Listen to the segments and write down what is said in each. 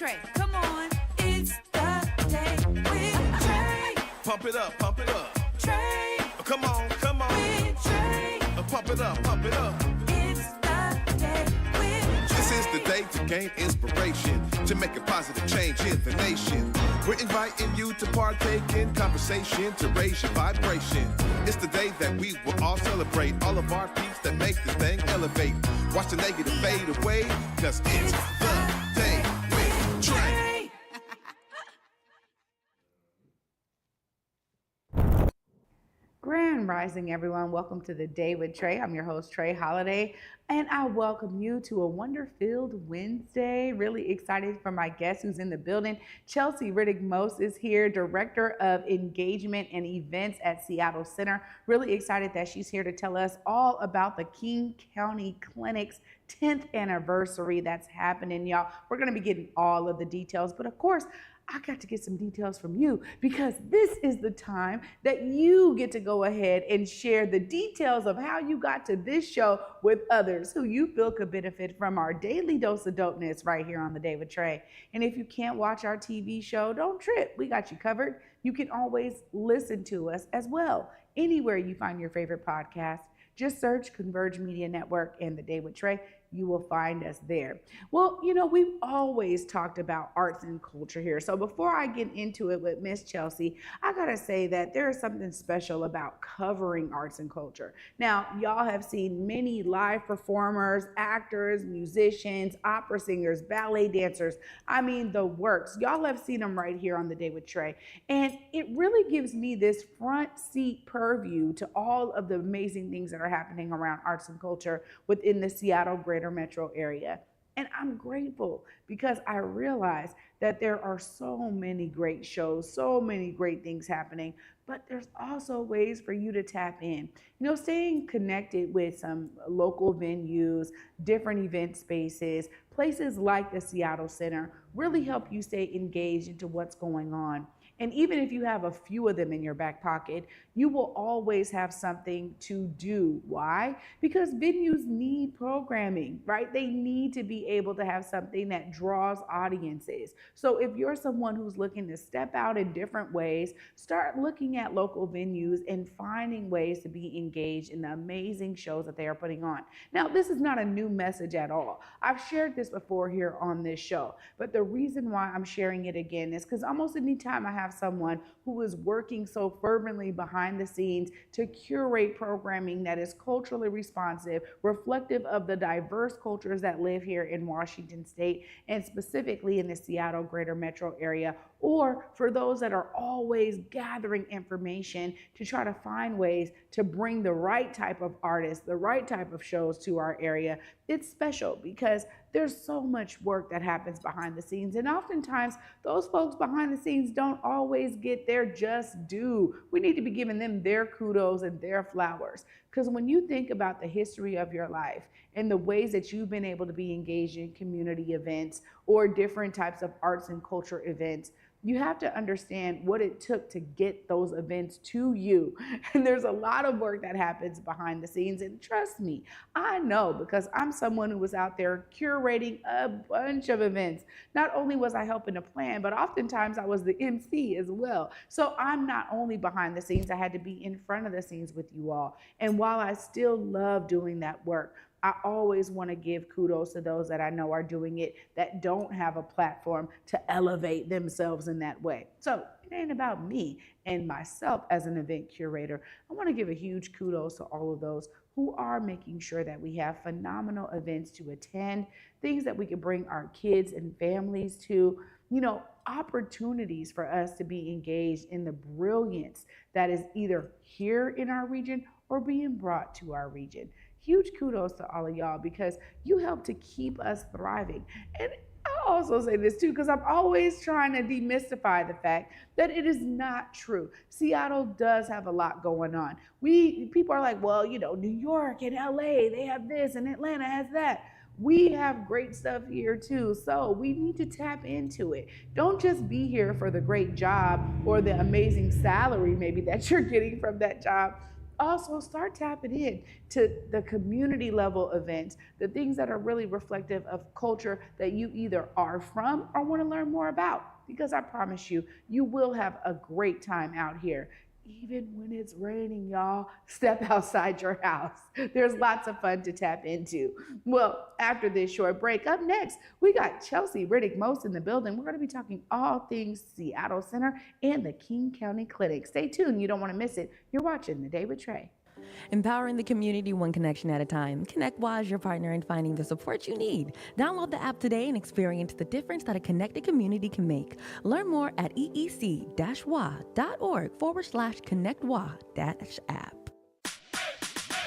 Trae. Come on, it's the day with Trae. Pump it up, pump it up. Trae. Come on, come on. With Trae. Pump it up, pump it up. It's the day with Trae. This is the day to gain inspiration, to make a positive change in the nation. We're inviting you to partake in conversation, to raise your vibration. It's the day that we will all celebrate all of our peeps that make this thing elevate. Watch the negative fade away, cause it's the day with Trae. Grand Rising, everyone. Welcome to the Day with Trae. I'm your host, Trae Holiday, and I welcome you to a wonder-filled Wednesday. Really excited for my guest who's in the building. Chelsea Riddick-Most is here, Director of Engagement and Events at Seattle Center. Really excited that she's here to tell us all about the King County Clinic's 10th anniversary that's happening, y'all. We're going to be getting all of the details, but of course, I got to get some details from you because this is the time that you get to go ahead and share the details of how you got to this show with others who you feel could benefit from our daily dose of dopeness right here on the Day with Trae. And if you can't watch our TV show, don't trip. We got you covered. You can always listen to us as well anywhere you find your favorite podcast. Just search Converge Media Network and the Day with Trae. You will find us there. Well, you know, we've always talked about arts and culture here. So before I get into it with Miss Chelsea, I gotta say that there is something special about covering arts and culture. Now, y'all have seen many live performers, actors, musicians, opera singers, ballet dancers. I mean, the works. Y'all have seen them right here on the Day with Trae. And it really gives me this front seat purview to all of the amazing things that are happening around arts and culture within the Seattle greater metro area. And I'm grateful because I realize that there are so many great shows, so many great things happening, but there's also ways for you to tap in. You know, staying connected with some local venues, different event spaces, places like the Seattle Center really help you stay engaged into what's going on. And even if you have a few of them in your back pocket, you will always have something to do. Why? Because venues need programming, right? They need to be able to have something that draws audiences. So if you're someone who's looking to step out in different ways, start looking at local venues and finding ways to be engaged in the amazing shows that they are putting on. Now, this is not a new message at all. I've shared this before here on this show, but the reason why I'm sharing it again is because almost any time I have someone who is working so fervently behind the scenes to curate programming that is culturally responsive, reflective of the diverse cultures that live here in Washington State, and specifically in the Seattle greater metro area, or for those that are always gathering information to try to find ways to bring the right type of artists, the right type of shows to our area. It's special because there's so much work that happens behind the scenes. And oftentimes those folks behind the scenes don't always get their just due. We need to be giving them their kudos and their flowers. Because when you think about the history of your life and the ways that you've been able to be engaged in community events or different types of arts and culture events, you have to understand what it took to get those events to you. And there's a lot of work that happens behind the scenes. And trust me, I know because I'm someone who was out there curating a bunch of events. Not only was I helping to plan, but oftentimes I was the MC as well. So I'm not only behind the scenes, I had to be in front of the scenes with you all. And while I still love doing that work, I always want to give kudos to those that I know are doing it that don't have a platform to elevate themselves in that way. So it ain't about me and myself as an event curator. I want to give a huge kudos to all of those who are making sure that we have phenomenal events to attend, things that we can bring our kids and families to, you know, opportunities for us to be engaged in the brilliance that is either here in our region or being brought to our region. Huge kudos to all of y'all because you help to keep us thriving. And I'll also say this too, because I'm always trying to demystify the fact that it is not true. Seattle does have a lot going on. People are like, well, you know, New York and LA, they have this, and Atlanta has that. We have great stuff here too, so we need to tap into it. Don't just be here for the great job or the amazing salary maybe that you're getting from that job. also start tapping in to the community level events, the things that are really reflective of culture that you either are from or want to learn more about. Because I promise you, you will have a great time out here. Even when it's raining, y'all, step outside your house. There's lots of fun to tap into. Well, after this short break, up next, we got Chelsea Riddick-Most in the building. We're going to be talking all things Seattle Center and the King County Clinic. Stay tuned. You don't want to miss it. You're watching The Day with Trae. Empowering the community one connection at a time. ConnectWise, your partner in finding the support you need. Download the app today and experience the difference that a connected community can make. Learn more at eec-wa.org/connectwa-app.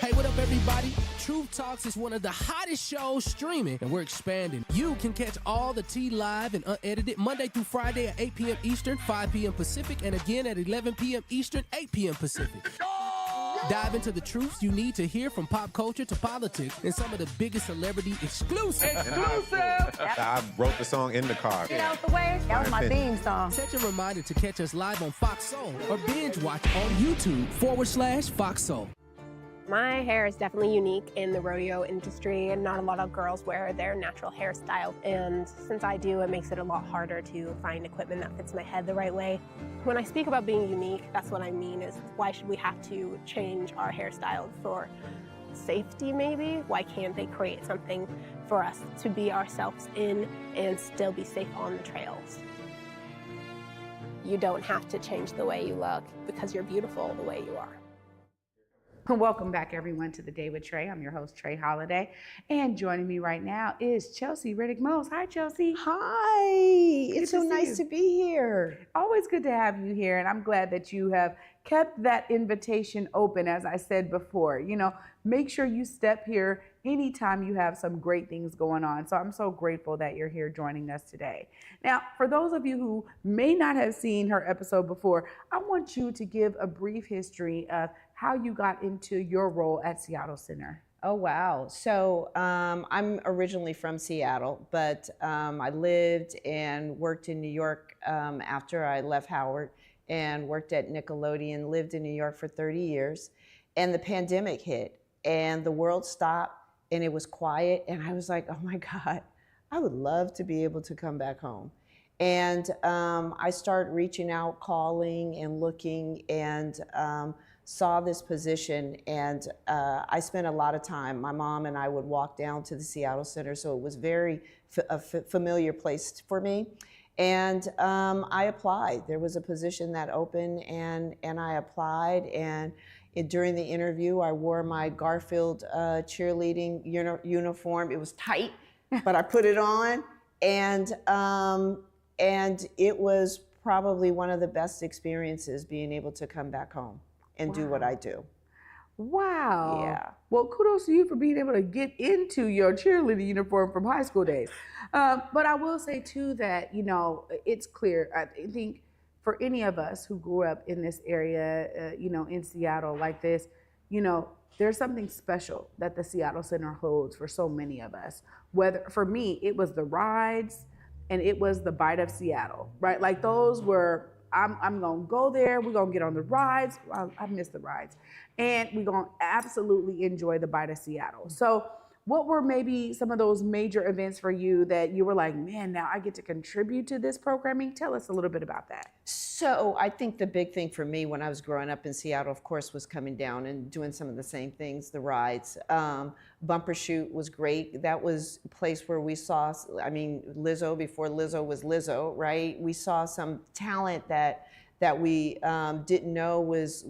Hey, what up, everybody? Truth Talks is one of the hottest shows streaming, and we're expanding. You can catch all the tea live and unedited Monday through Friday at 8 p.m. Eastern, 5 p.m. Pacific, and again at 11 p.m. Eastern, 8 p.m. Pacific. Dive into the truths you need to hear from pop culture to politics and some of the biggest celebrity exclusive. I wrote the song in the car. Get out the way. That was my theme song. Set your reminder to catch us live on Fox Soul or binge watch on YouTube/Fox Soul. My hair is definitely unique in the rodeo industry, and not a lot of girls wear their natural hairstyle. And since I do, it makes it a lot harder to find equipment that fits my head the right way. When I speak about being unique, that's what I mean is why should we have to change our hairstyle for safety maybe? Why can't they create something for us to be ourselves in and still be safe on the trails? You don't have to change the way you look because you're beautiful the way you are. Welcome back, everyone, to The Day with Trae. I'm your host, Trae Holiday. And joining me right now is Chelsea Riddick-Most. Hi, Chelsea. Hi, it's so nice to be here. Always good to have you here. And I'm glad that you have kept that invitation open, as I said before. You know, make sure you step here anytime you have some great things going on. So I'm so grateful that you're here joining us today. Now, for those of you who may not have seen her episode before, I want you to give a brief history of how you got into your role at Seattle Center. Oh, wow. So I'm originally from Seattle, but I lived and worked in New York after I left Howard and worked at Nickelodeon, lived in New York for 30 years. And the pandemic hit and the world stopped and it was quiet. And I was like, oh my God, I would love to be able to come back home. And I started reaching out, calling and looking, and saw this position, and I spent a lot of time. My mom and I would walk down to the Seattle Center, so it was very a familiar place for me. And I applied. There was a position that opened, and I applied. And during the interview, I wore my Garfield cheerleading uniform. It was tight, but I put it on, and it was probably one of the best experiences, being able to come back home and do what I do. Wow. Yeah. Well, kudos to you for being able to get into your cheerleading uniform from high school days. But I will say too that, you know, it's clear, I think for any of us who grew up in this area, you know, in Seattle like this, you know, there's something special that the Seattle Center holds for so many of us. Whether, for me, it was the rides and it was the Bite of Seattle, right? Like those were, I'm gonna go there, we're gonna get on the rides. I miss the rides. And we're gonna absolutely enjoy the Bite of Seattle. So what were maybe some of those major events for you that you were like, man, now I get to contribute to this programming? Tell us a little bit about that. So I think the big thing for me when I was growing up in Seattle, of course, was coming down and doing some of the same things, the rides. Bumper Shoot was great. That was a place where we saw, I mean, Lizzo, before Lizzo was Lizzo, right? We saw some talent that we didn't know was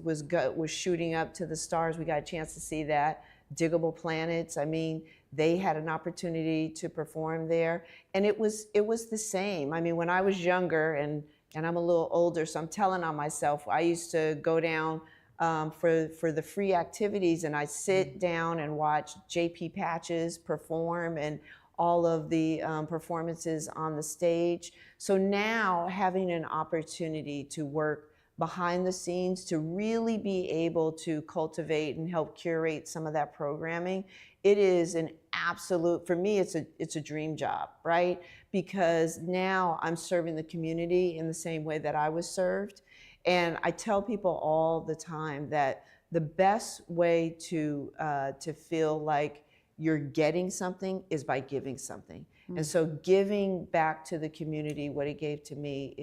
shooting up to the stars. We got a chance to see that. Diggable Planets, I mean, they had an opportunity to perform there, and it was the same. I mean, when I was younger, and I'm a little older, so I'm telling on myself, I used to go down for the free activities, and I sit down and watch JP Patches perform and all of the performances on the stage. So now having an opportunity to work behind the scenes, to really be able to cultivate and help curate some of that programming, it is an absolute, for me, it's a dream job, right? Because now I'm serving the community in the same way that I was served. And I tell people all the time that the best way to feel like you're getting something is by giving something. And so giving back to the community what it gave to me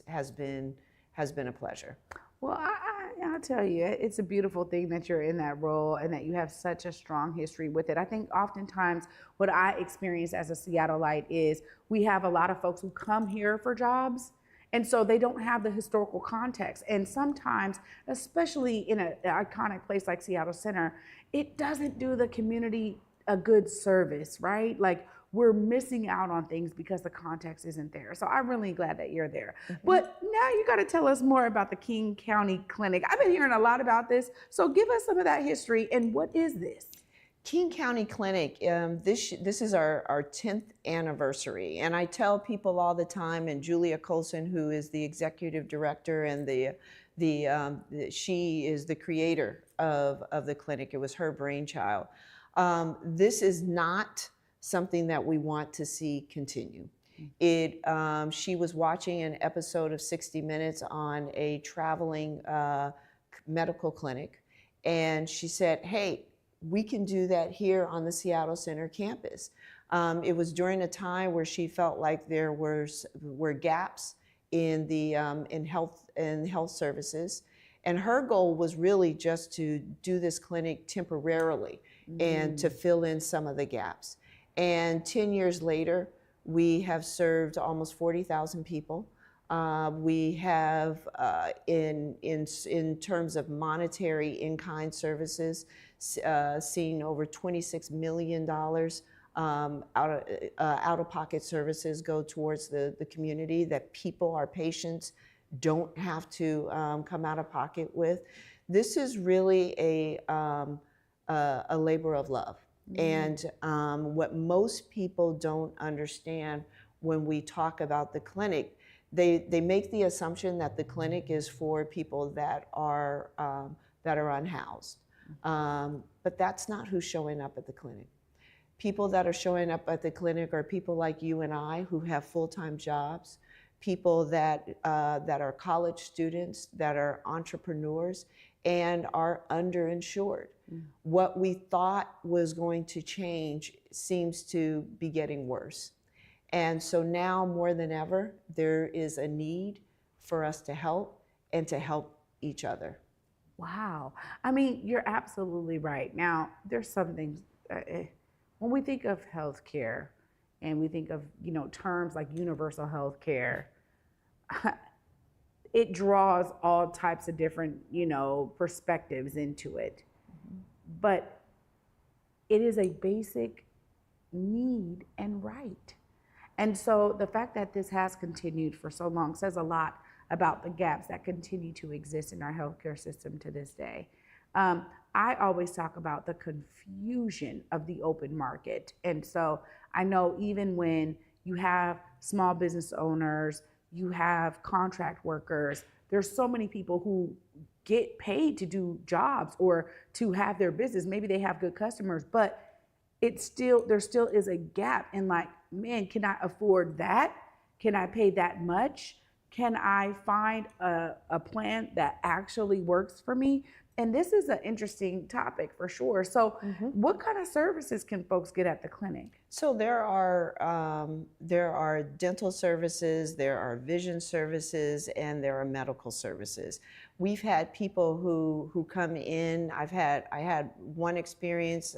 has been a pleasure. Well, I'll tell you, it's a beautiful thing that you're in that role and that you have such a strong history with it. I think oftentimes what I experience as a Seattleite is we have a lot of folks who come here for jobs, and so they don't have the historical context. And sometimes, especially in an iconic place like Seattle Center, it doesn't do the community a good service, right? Like, we're missing out on things because the context isn't there. So I'm really glad that you're there. But now you got to tell us more about the King County Clinic. I've been hearing a lot about this. So give us some of that history. And what is this? King County Clinic, this is our 10th anniversary. And I tell people all the time, and Julia Colson, who is the executive director and she is the creator of the clinic. It was her brainchild. This is not something that we want to see continue. She was watching an episode of 60 Minutes on a traveling medical clinic, and she said, hey, we can do that here on the Seattle Center campus. It was during a time where she felt like there were gaps in the in health services, and her goal was really just to do this clinic temporarily and to fill in some of the gaps. And 10 years later, we have served almost 40,000 people. We have, in terms of monetary in-kind services, seen over $26 million out-of-pocket services go towards the community that people, our patients, don't have to come out of pocket with. This is really a labor of love. And what most people don't understand when we talk about the clinic, they make the assumption that the clinic is for people that are unhoused. But that's not who's showing up at the clinic. People that are showing up at the clinic are people like you and I who have full-time jobs, people that are college students, that are entrepreneurs, and are underinsured. What we thought was going to change seems to be getting worse. And so now more than ever, there is a need for us to help and to help each other. Wow. I mean, you're absolutely right. Now, there's some things, when we think of healthcare and we think of, terms like universal healthcare, it draws all types of different, perspectives into it. But it is a basic need and right. And so the fact that this has continued for so long says a lot about the gaps that continue to exist in our healthcare system to this day. I always talk about the confusion of the open market. And so I know even when you have small business owners, you have contract workers, there's so many people who get paid to do jobs or to have their business. Maybe they have good customers, but there still is a gap in like, man, can I afford that? Can I pay that much? Can I find a plan that actually works for me? And this is an interesting topic for sure. So what kind of services can folks get at the clinic? So there are dental services, there are vision services, and there are medical services. We've had people who come in. I had one experience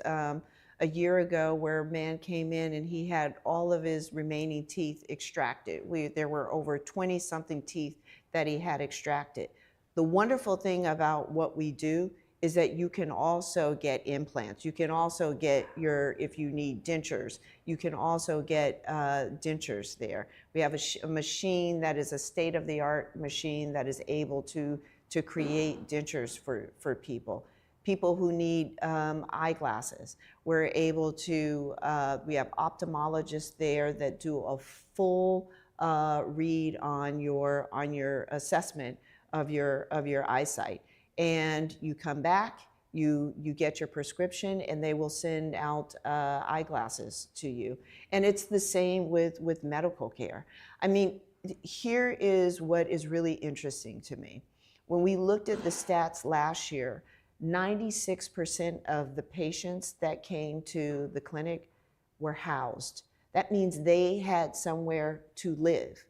a year ago where a man came in and he had all of his remaining teeth extracted. There were over 20-something teeth that he had extracted. The wonderful thing about what we do is that you can also get implants. You can also get if you need dentures, you can also get dentures there. We have a machine that is a state-of-the-art machine that is able to create dentures for people. People who need eyeglasses, we're able to, we have ophthalmologists there that do a full read on your assessment of your eyesight. And you come back, you get your prescription, and they will send out eyeglasses to you. And it's the same with medical care. I mean, here is what is really interesting to me. When we looked at the stats last year, 96% of the patients that came to the clinic were housed. That means they had somewhere to live.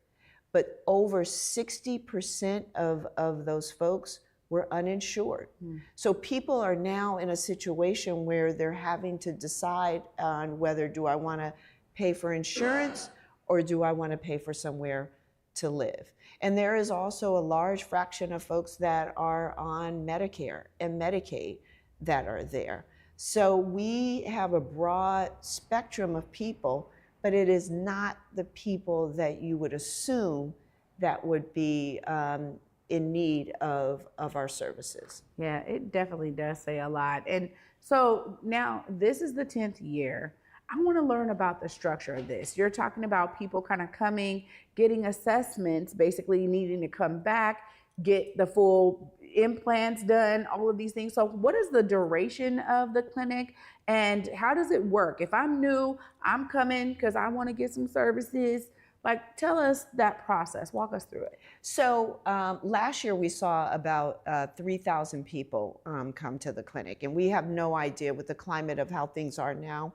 But over 60% of those folks were uninsured. So people are now in a situation where they're having to decide on whether do I want to pay for insurance or do I want to pay for somewhere to live. And there is also a large fraction of folks that are on Medicare and Medicaid that are there. So we have a broad spectrum of people, but it is not the people that you would assume that would be in need of our services. Yeah, it definitely does say a lot. And so now this is the 10th year. I want to learn about the structure of this. You're talking about people kind of coming, getting assessments, basically needing to come back, get the full implants done, all of these things. So what is the duration of the clinic and how does it work? If I'm new, I'm coming because I want to get some services. Like, tell us that process. Walk us through it. So last year we saw about 3,000 people come to the clinic, and we have no idea with the climate of how things are now.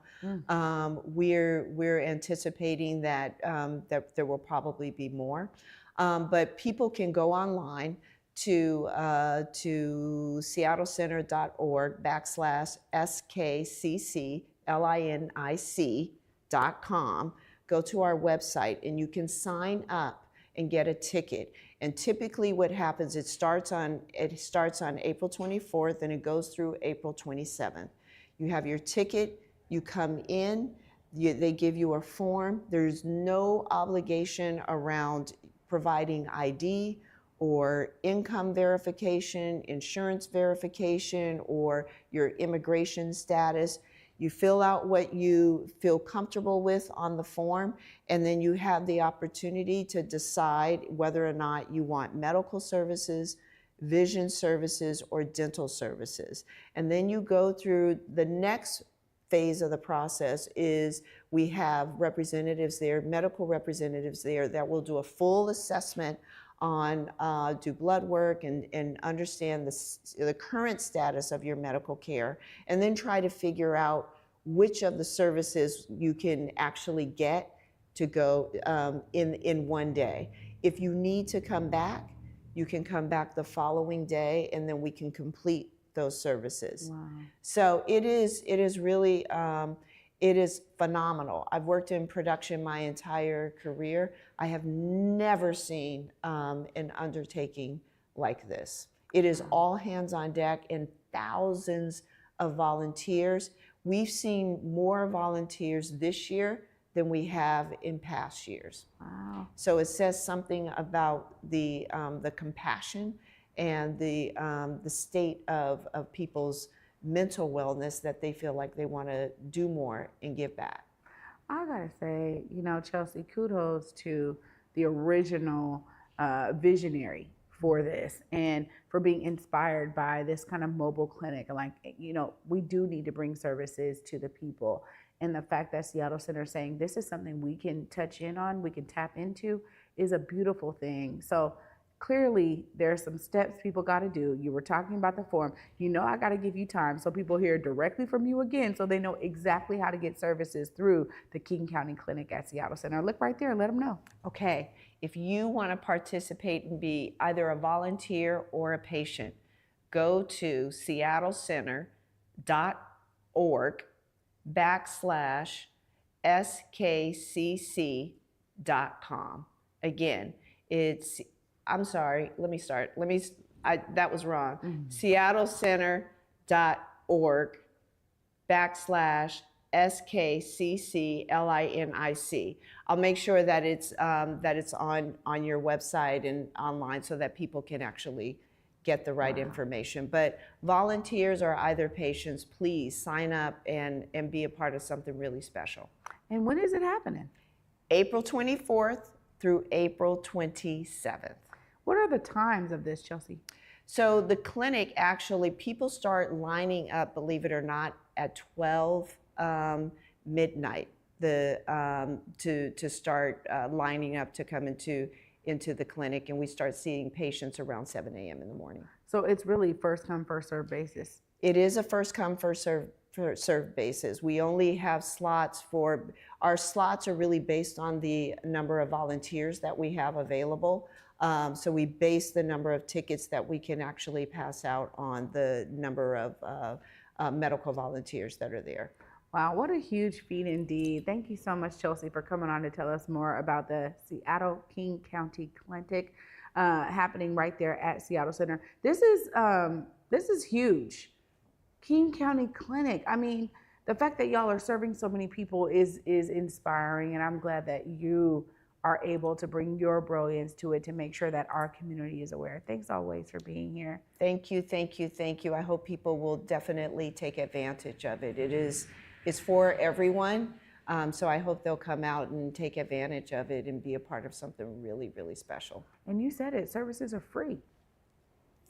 We're anticipating that that there will probably be more, but people can go online to seattlecenter.org/SKCCLINIC.com. Go to our website and you can sign up and get a ticket. And typically what happens, it starts on April 24th and it goes through April 27th. You have your ticket, you come in, they give you a form. There's no obligation around providing ID or income verification, insurance verification, or your immigration status. You fill out what you feel comfortable with on the form, and then you have the opportunity to decide whether or not you want medical services, vision services, or dental services. And then you go through the next phase of the process is we have representatives there, medical representatives there that will do a full assessment on do blood work and understand the current status of your medical care, and then try to figure out which of the services you can actually get to go in one day. If you need to come back, you can come back the following day, and then we can complete those services. Wow. So it is really, it is phenomenal. I've worked in production my entire career. I have never seen an undertaking like this. It is all hands on deck and thousands of volunteers. We've seen more volunteers this year than we have in past years. Wow. So it says something about the compassion and the state of people's mental wellness that they feel like they want to do more and give back. I gotta say, Chelsea, kudos to the original visionary for this and for being inspired by this kind of mobile clinic. Like, we do need to bring services to the people. And the fact that Seattle Center is saying this is something we can touch in on, we can tap into, is a beautiful thing. So clearly there are some steps people got to do. You were talking about the form. I got to give you time so people hear directly from you again so they know exactly how to get services through the King County Clinic at Seattle Center. Look right there, let them know. Okay, if you want to participate and be either a volunteer or a patient, go to seattlecenter.org/SKCC.com. Again, that was wrong. seattlecenter.org/SKCCLINIC. I'll make sure that it's on your website and online so that people can actually get the right information. But volunteers or either patients, please sign up and be a part of something really special. And when is it happening? April 24th through April 27th. What are the times of this, Chelsea? So the clinic, actually, people start lining up, believe it or not, at 12 midnight to start lining up to come into the clinic, and we start seeing patients around 7 a.m. in the morning. So it's really first come, first serve basis. It is a first come, first serve basis. We only have our slots are really based on the number of volunteers that we have available. So we base the number of tickets that we can actually pass out on the number of medical volunteers that are there. Wow, what a huge feat indeed. Thank you so much, Chelsea, for coming on to tell us more about the Seattle King County Clinic happening right there at Seattle Center. This is huge. King County Clinic. I mean, the fact that y'all are serving so many people is inspiring, and I'm glad that you are able to bring your brilliance to it to make sure that our community is aware. Thanks always for being here. Thank you, thank you, thank you. I hope people will definitely take advantage of it. It's for everyone, so I hope they'll come out and take advantage of it and be a part of something really, really special. And you said it, services are free.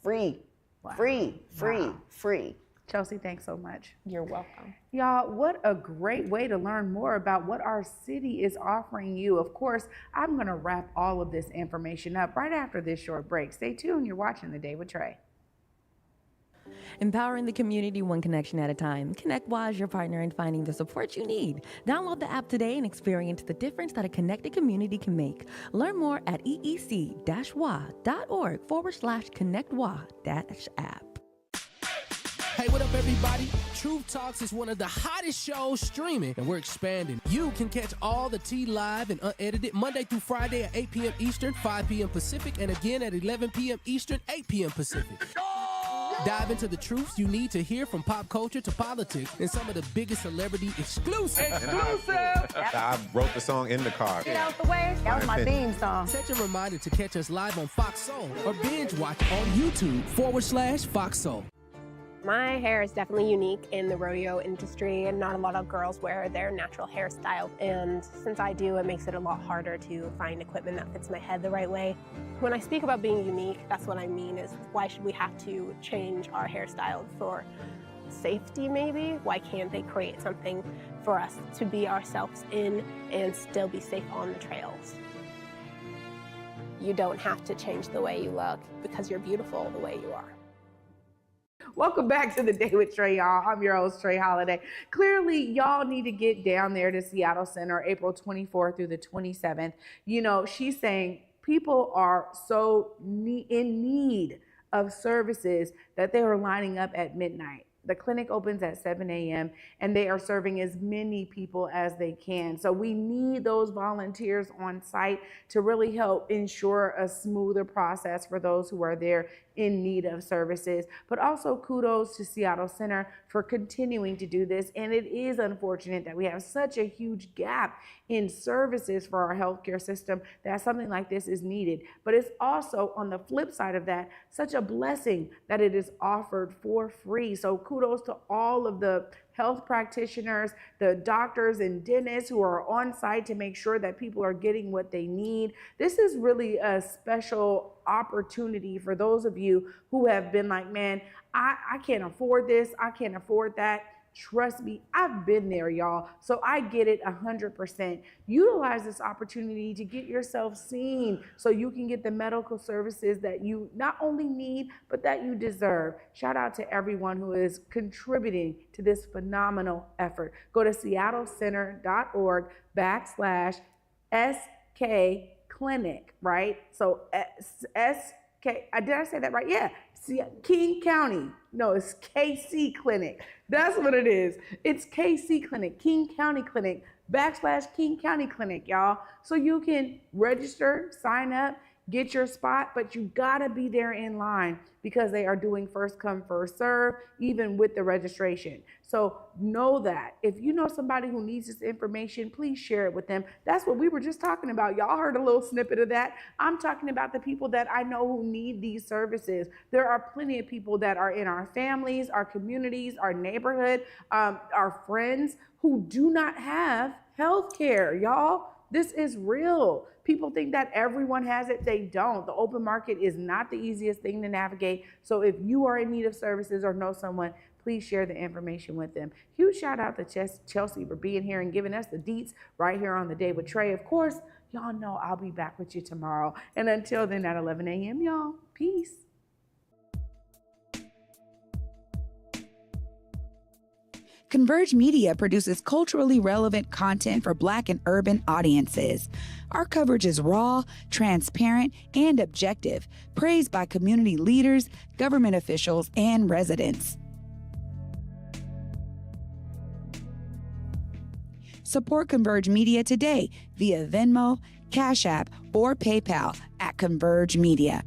Free, Wow. free, free, Wow. free. Chelsea, thanks so much. You're welcome. Y'all, what a great way to learn more about what our city is offering you. Of course, I'm going to wrap all of this information up right after this short break. Stay tuned. You're watching The Day with Trae. Empowering the community one connection at a time. ConnectWise, your partner in finding the support you need. Download the app today and experience the difference that a connected community can make. Learn more at eec-wa.org/connectwa-app. Hey, what up, everybody? Truth Talks is one of the hottest shows streaming, and we're expanding. You can catch all the tea live and unedited Monday through Friday at 8 p.m. Eastern, 5 p.m. Pacific, and again at 11 p.m. Eastern, 8 p.m. Pacific. Dive into the truths you need to hear, from pop culture to politics and some of the biggest celebrity exclusive. I wrote the song in the car. Get out the way. That was my theme song. Set your reminder to catch us live on Fox Soul or binge watch on YouTube/Fox Soul. My hair is definitely unique in the rodeo industry, and not a lot of girls wear their natural hairstyle. And since I do, it makes it a lot harder to find equipment that fits my head the right way. When I speak about being unique, that's what I mean is, why should we have to change our hairstyle for safety maybe? Why can't they create something for us to be ourselves in and still be safe on the trails? You don't have to change the way you look because you're beautiful the way you are. Welcome back to The Day with Trae, y'all. I'm your host, Trae Holiday. Clearly, y'all need to get down there to Seattle Center, April 24th through the 27th. You know, she's saying people are so in need of services that they are lining up at midnight. The clinic opens at 7 a.m. and they are serving as many people as they can. So we need those volunteers on site to really help ensure a smoother process for those who are there in need of services. But also kudos to Seattle Center for continuing to do this. And it is unfortunate that we have such a huge gap in services for our healthcare system that something like this is needed. But it's also, on the flip side of that, such a blessing that it is offered for free. So kudos to all of the health practitioners, the doctors and dentists who are on site to make sure that people are getting what they need. This is really a special opportunity for those of you who have been like, man, I can't afford this, I can't afford that. Trust me, I've been there, y'all. So I get it 100%. Utilize this opportunity to get yourself seen so you can get the medical services that you not only need, but that you deserve. Shout out to everyone who is contributing to this phenomenal effort. Go to seattlecenter.org/SK Clinic, right? So SK, did I say that right? Yeah. See, King County. No, it's KC Clinic. That's what it is. It's KC Clinic, King County Clinic, /King County Clinic, y'all. So you can register, sign up, get your spot, but you gotta be there in line because they are doing first come, first serve, even with the registration. So know that. If you know somebody who needs this information, please share it with them. That's what we were just talking about. Y'all heard a little snippet of that. I'm talking about the people that I know who need these services. There are plenty of people that are in our families, our communities, our neighborhood, our friends who do not have health care, y'all. This is real. People think that everyone has it. They don't. The open market is not the easiest thing to navigate. So if you are in need of services or know someone, please share the information with them. Huge shout out to Chelsea for being here and giving us the deets right here on The Day with Trae. Of course, y'all know I'll be back with you tomorrow. And until then at 11 a.m., y'all, peace. Converge Media produces culturally relevant content for Black and urban audiences. Our coverage is raw, transparent, and objective, praised by community leaders, government officials, and residents. Support Converge Media today via Venmo, Cash App, or PayPal at Converge Media.